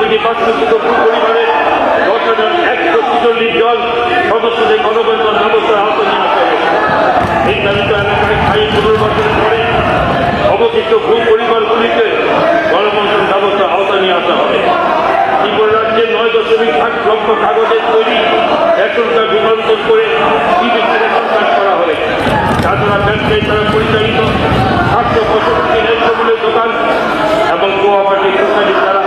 থেকে 500 পরিবারের 10,143 জন সদস্যদের গণবেতন ব্যবস্থার আওতায় নিয়ে আসা হয়েছে। এই দাবিত এলাকায় স্থায়ী পুনর্বাসনের পরে অবশিষ্ট ভূ পরিবারগুলিকে গণবন্টন ব্যবস্থার আওতায় নিয়ে আসা হবে। ত্রিপুরা রাজ্যের 9.8 লক্ষ কাগজের তৈরি রেশন কার্ড রূপান্তর করে রেশন কার্ড করা হবে। তাছাড়া ব্যবসায়ী দ্বারা পরিচালিত 765 ন্যায্যমূল্যের দোকান এবং কোঅপারেটিভ সোসাইটি দ্বারা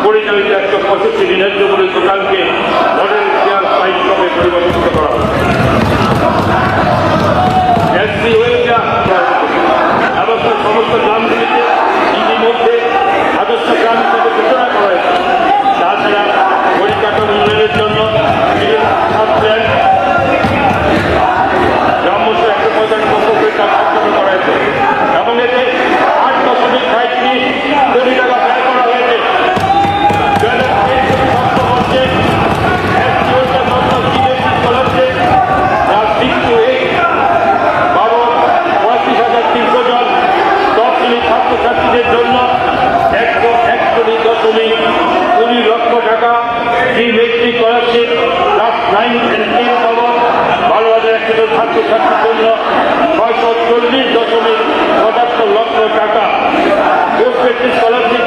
পরিচালিত 165 ন্যায্যমূল্যের দোকানকে মডেল কেয়ার সাইট হিসাবে পরিবর্তিত করা হবে। ব্যবস্থার সমস্ত গ্রামগুলিতে ইতিমধ্যে আদর্শ গ্রাম হিসেবে ঘোষণা করা হয়েছে। তাছাড়া পরিকাঠামো উন্নয়নের জন্য গ্রাম্য 145 কোটি টাকা খরচ করা হয়েছে এবং এতে 8.37 কোটি টাকা ব্যয় করা হয়েছে। ছাত্রছাত্রীদের জন্য 141.20 লক্ষ টাকা মেট্রিক স্কলারশিপ ক্লাস 9 and 10 পাওয়া 12,100 ছাত্রছাত্রীর জন্য 640.77 লক্ষ টাকা পোস্ট মেট্রিক স্কলারশিপ